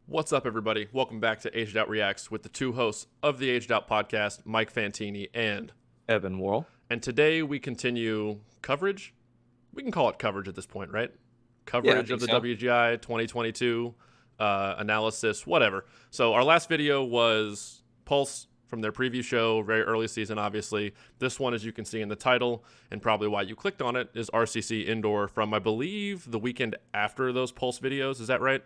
What's up, everybody? Welcome back to Aged Out Reacts with the two hosts of the Aged Out podcast, Mike Fantini and Evan Worrell. And today we continue coverage. We can call it coverage at this point, right? Coverage of the WGI 2022 analysis, whatever. So our last video was Pulse from their preview show, very early season, obviously. This one, as you can see in the title, and probably why you clicked on it, is RCC Indoor from, I believe, the weekend after those Pulse videos. Is that right?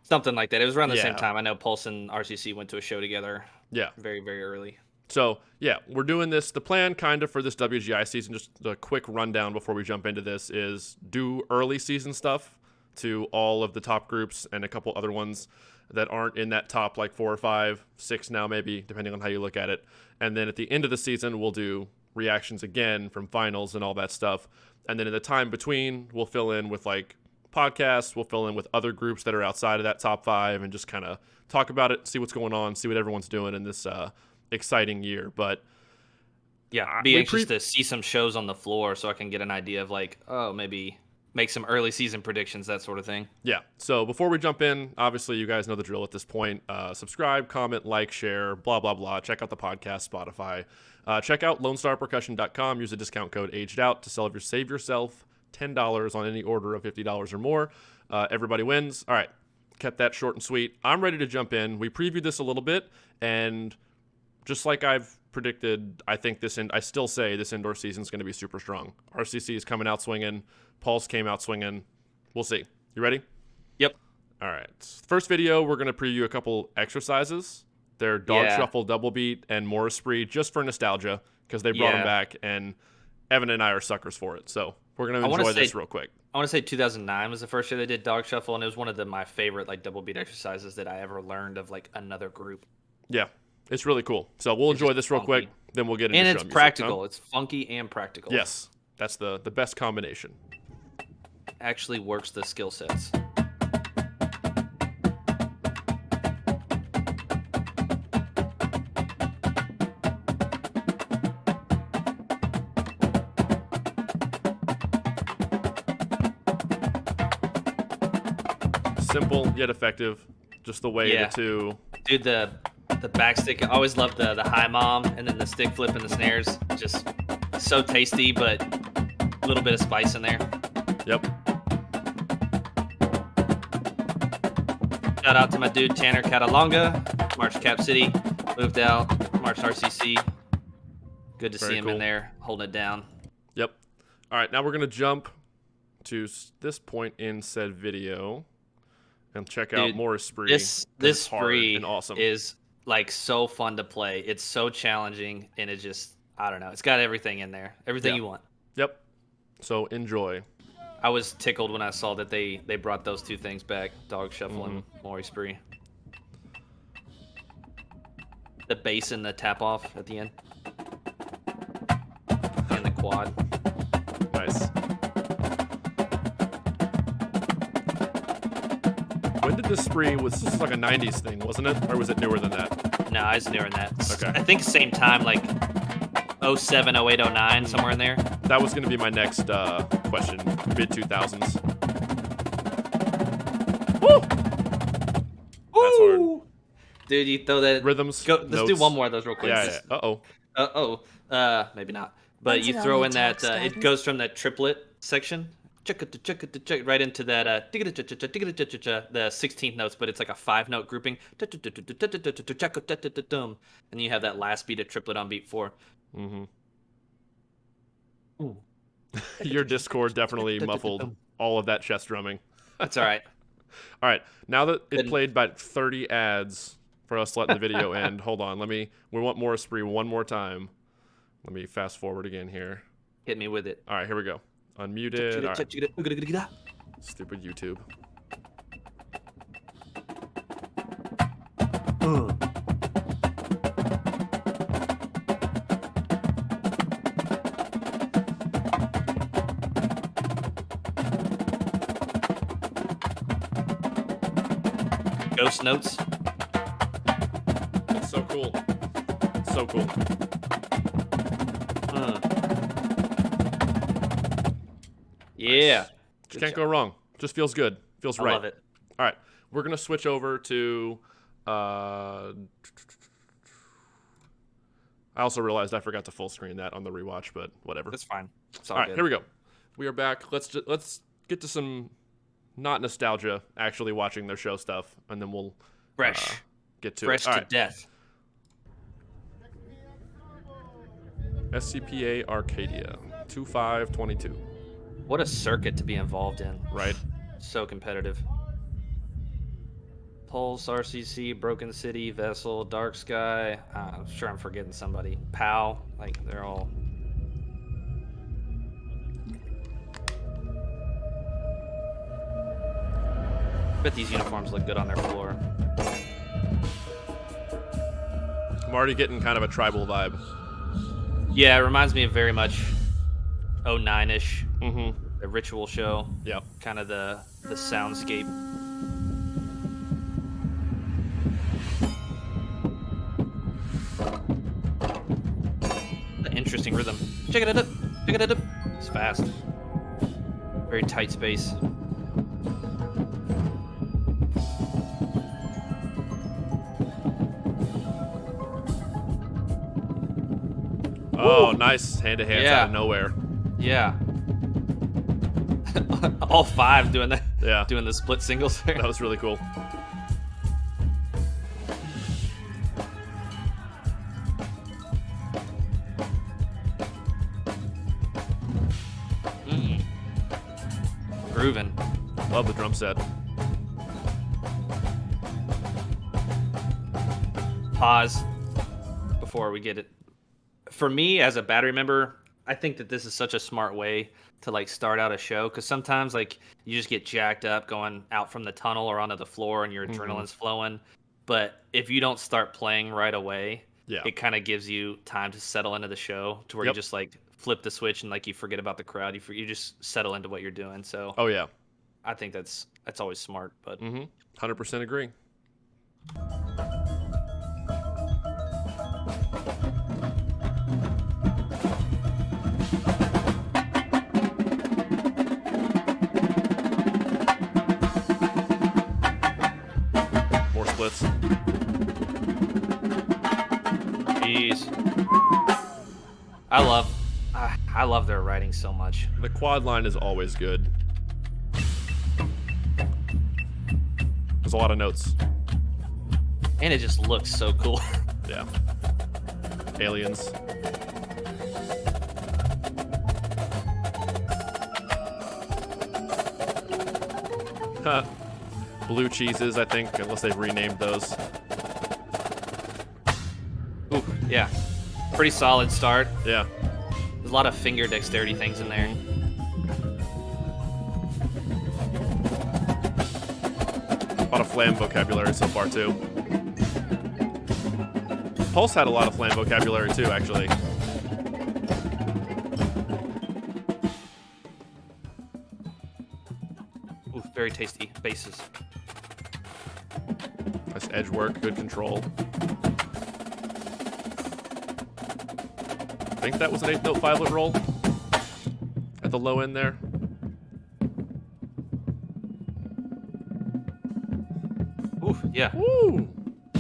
Something like that. It was around the same time. I know Pulse and RCC went to a show together. Yeah. Very, very early. So, yeah, we're doing this. The plan kind of for this WGI season, just a quick rundown before we jump into this, is do early season stuff to all of the top groups and a couple other ones that aren't in that top, like 4 or 5, 6 now maybe, depending on how you look at it. And then at the end of the season, we'll do reactions again from finals and all that stuff. And then in the time between, we'll fill in with, like, podcasts. We'll fill in with other groups that are outside of that top 5 and just kind of talk about it, see what's going on, see what everyone's doing in this exciting year. But yeah, be anxious to see some shows on the floor so I can get an idea of, like, oh, maybe make some early season predictions, that sort of thing. Yeah. So before we jump in, obviously you guys know the drill at this point. Subscribe, comment, like, share, blah, blah, blah. Check out the podcast, Spotify. Check out LoneStarPercussion.com. Use the discount code AGEDOUT to save yourself $10 on any order of $50 or more. Everybody wins. All right. Kept that short and sweet. I'm ready to jump in. We previewed this a little bit, and just like I've predicted, I still say this indoor season is going to be super strong. RCC is coming out swinging. Pulse came out swinging. We'll see. You ready? Yep. All right. First video, we're going to preview a couple exercises. They're dog shuffle, double beat, and more esprit, just for nostalgia, because they brought them back, and Evan and I are suckers for it. So we're going to enjoy this real quick. I want to say 2009 was the first year they did dog shuffle, and it was one of my favorite, like, double beat exercises that I ever learned of, like, another group. Yeah. It's really cool. So we'll enjoy this real quick, then we'll get into and it's practical. It's funky and practical. Yes. That's the best combination. Actually works the skill sets. Simple yet effective. Just the way to Dude, the back stick, I always loved the high mom, and then the stick flip and the snares. Just so tasty, but a little bit of spice in there. Yep. Shout out to my dude Tanner Catalonga, March Cap City, moved out, March RCC. Good to see him in there, holding it down. Yep. All right, now we're going to jump to this point in said video and check out more esprit. This spree and awesome. Is, like, so fun to play. It's so challenging, and it just, I don't know. It's got everything in there. Everything you want. Yep. So enjoy. I was tickled when I saw that they brought those two things back, dog shuffle and more spree. The bass and the tap off at the end. And the quad. Nice. When did this spree, this was like a 90s thing, wasn't it? Or was it newer than that? No, it's newer than that. Okay. I think same time, like 07, 08, 09, somewhere in there. That was going to be my next question. Mid-2000s. Woo! That's hard. Dude, you throw that... Rhythms, let's do one more of those real quick. Yeah. Uh-oh. Maybe not. But you throw in that... it goes from that triplet section... right into that the 16th notes, but it's like a 5-note grouping, and you have that last beat of triplet on beat 4. Your Discord definitely muffled all of that chest drumming. That's all right. All right, now that it played about 30 ads for us letting the video end, hold on, we want more esprit one more time. Let me fast forward again here. Hit me with it. All right, here we go. Unmuted. All right. Stupid YouTube. Ghost notes. It's so cool. It's so cool. Yeah. Just can't go wrong. Just feels good. Feels right. I love it. All right, we're gonna switch over to. I also realized I forgot to full screen that on the rewatch, but whatever. That's fine. It's all right, good. Here we go. We are back. Let's get to some not nostalgia, actually watching their show stuff, and then we'll get to fresh it. to death. SCPA Arcadia 2522. What a circuit to be involved in. Right. So competitive. Pulse, RCC, Broken City, Vessel, Dark Sky. I'm sure I'm forgetting somebody. POW. Like, they're all... I bet these uniforms look good on their floor. I'm already getting kind of a tribal vibe. Yeah, it reminds me of very much 09-ish. Mm-hmm. The ritual show. Yep. Kind of the soundscape. Interesting rhythm. Check it up. Check it up. It's fast. Very tight space. Oh, nice hand-to-hands out of nowhere. Yeah. All five doing that. Yeah. Doing the split singles there. That was really cool. Groovin'. Love the drum set. Pause before we get it. For me, as a battery member, I think that this is such a smart way to like start out a show, because sometimes like you just get jacked up going out from the tunnel or onto the floor and your adrenaline's flowing. But if you don't start playing right away, it kind of gives you time to settle into the show to where you just like flip the switch and like you forget about the crowd. You just settle into what you're doing. So I think that's always smart. But 100% agree. More splits. Jeez. I love their writing so much. The quad line is always good. There's a lot of notes. And it just looks so cool. Yeah. Aliens. Blue cheeses, I think, unless they've renamed those. Ooh, yeah. Pretty solid start. Yeah. There's a lot of finger dexterity things in there. A lot of flam vocabulary so far, too. Pulse had a lot of flam vocabulary, too, actually. Ooh, very tasty basses. Nice edge work, good control. I think that was an 8-note 5-lit roll at the low end there. Ooh, yeah. Woo!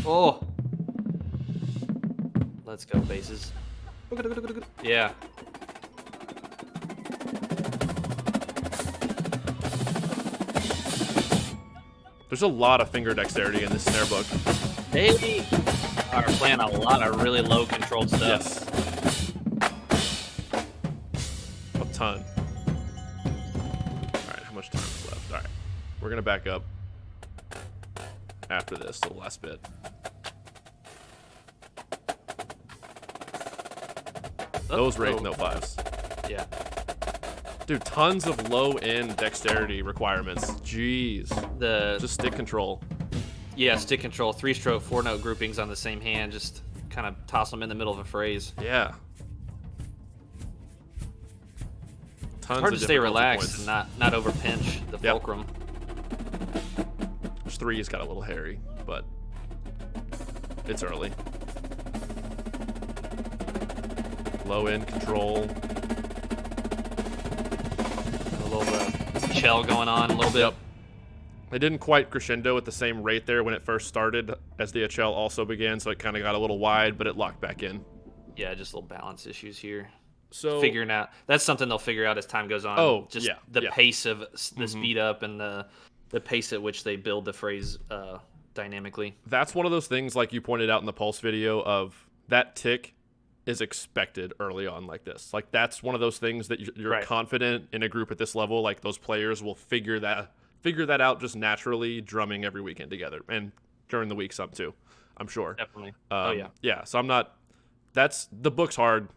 Oh. Let's go, basses. Yeah. There's a lot of finger dexterity in this snare book. They are playing a lot of really low controlled stuff. Yes. A ton. Alright, how much time is left? Alright. We're gonna back up after this, the last bit. Those were 8-note 5s. Yeah. Dude, tons of low-end dexterity requirements. Jeez. Just stick control. Yeah, stick control. 3-stroke, 4-note groupings on the same hand. Just kind of toss them in the middle of a phrase. Yeah. It's hard to stay relaxed and not over pinch the fulcrum. This 3's got a little hairy, but it's early. Low-end control. A little shell going on a little bit. Yep. It didn't quite crescendo at the same rate there when it first started as the HL also began, so it kind of got a little wide, but it locked back in. Yeah, just little balance issues here. So Figuring out, that's something they'll figure out as time goes on. Oh, just yeah, the yeah. pace of the speed up and the pace at which they build the phrase dynamically. that's one of those things, like you pointed out in the Pulse video, of that tick is expected early on like this. Like, that's one of those things that you're Right. confident in a group at this level. Like, those players will figure that out just naturally, drumming every weekend together, and during the week some too, I'm sure. Definitely. Yeah. So I'm not. That's the book's hard.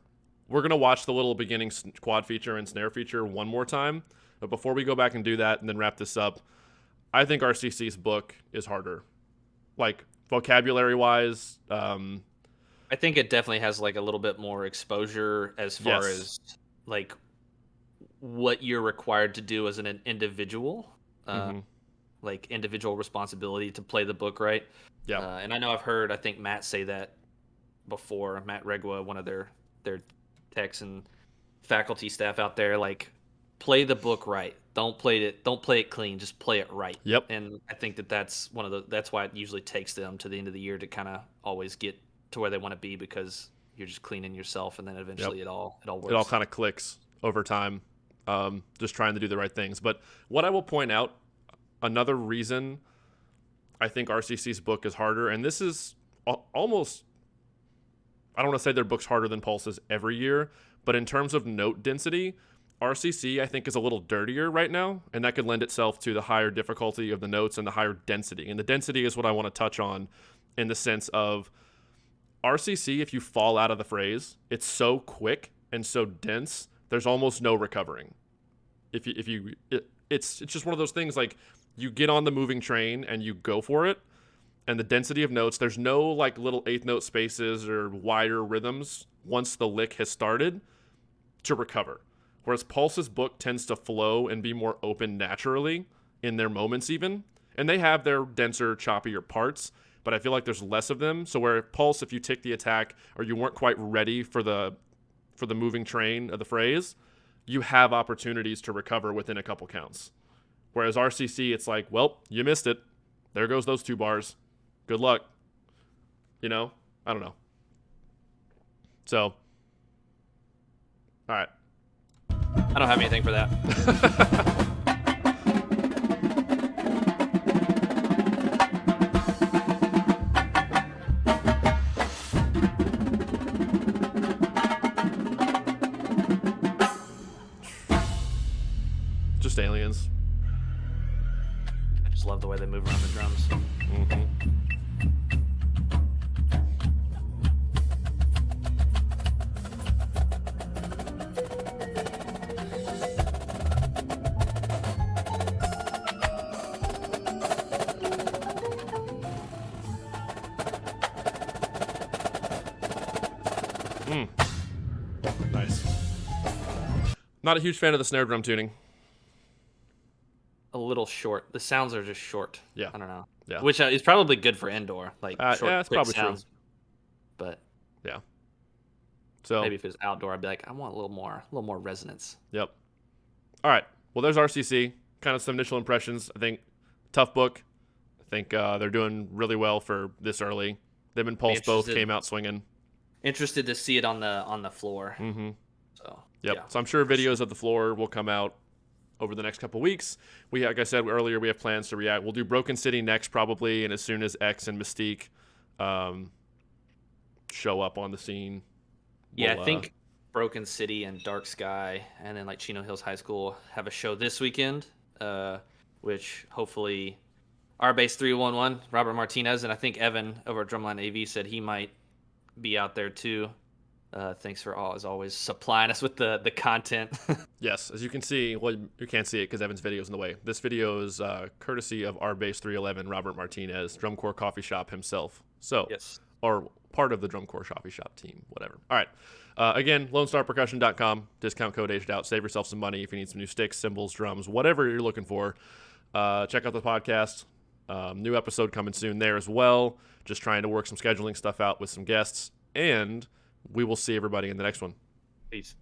We're gonna watch the little beginning quad feature and snare feature one more time, but before we go back and do that and then wrap this up, I think RCC's book is harder, like vocabulary wise. I think it definitely has like a little bit more exposure as far Yes. as like what you're required to do as an individual, like individual responsibility to play the book right. Yeah. And I know I think Matt say that before. Matt Regua, one of their techs and faculty staff out there, like, play the book right. Don't play it clean. Just play it right. Yep. And I think that's that's why it usually takes them to the end of the year to kind of always get to where they want to be, because you're just cleaning yourself, and then eventually it all works. It all kind of clicks over time, just trying to do the right things. But what I will point out, another reason I think RCC's book is harder, and this is almost, I don't want to say their book's harder than Pulse's every year, but in terms of note density, RCC I think is a little dirtier right now, and that could lend itself to the higher difficulty of the notes and the higher density. And the density is what I want to touch on, in the sense of RCC, if you fall out of the phrase, it's so quick and so dense, there's almost no recovering. It's just one of those things, like, you get on the moving train and you go for it, and the density of notes, there's no like little eighth note spaces or wider rhythms once the lick has started to recover. Whereas Pulse's book tends to flow and be more open naturally in their moments even. And they have their denser, choppier parts, but I feel like there's less of them. So where Pulse, if you tick the attack or you weren't quite ready for the moving train of the phrase, you have opportunities to recover within a couple counts. Whereas RCC, it's like, well, you missed it. There goes those 2 bars. Good luck. I don't know. So, all right. I don't have anything for that. Just aliens. I just love the way they move around the drums. Nice. Not a huge fan of the snare drum tuning. A little short. The sounds are just short. Yeah. I don't know. Yeah. Which is probably good for indoor, like short, yeah, it's quick probably sounds. true. But Yeah. So maybe if it was outdoor, I'd be like, I want a little more resonance. Yep. All right. Well, there's RCC. Kind of some initial impressions. I think tough book. I think they're doing really well for this early. Them and Pulse both came out swinging. Interested to see it on the floor. Mm-hmm. So yep. yeah. So I'm sure videos of the floor will come out over the next couple weeks. Like I said earlier, we have plans to react. We'll do Broken City next probably, and as soon as X and Mystique show up on the scene. Yeah, I think Broken City and Dark Sky, and then like Chino Hills High School have a show this weekend, which hopefully our base 311, Robert Martinez, and I think Evan over at Drumline AV said he might be out there too. Thanks for as always supplying us with the content. Yes, as you can see, well, you can't see it because Evan's video is in the way. This video is courtesy of our base 311, Robert Martinez, Drum Corps Coffee Shop himself. So, yes. Or part of the Drum Corps Coffee Shop team, whatever. All right. Again, LoneStarPercussion.com, discount code aged out. Save yourself some money if you need some new sticks, cymbals, drums, whatever you're looking for. Check out the podcast. New episode coming soon there as well. Just trying to work some scheduling stuff out with some guests. And we will see everybody in the next one. Peace.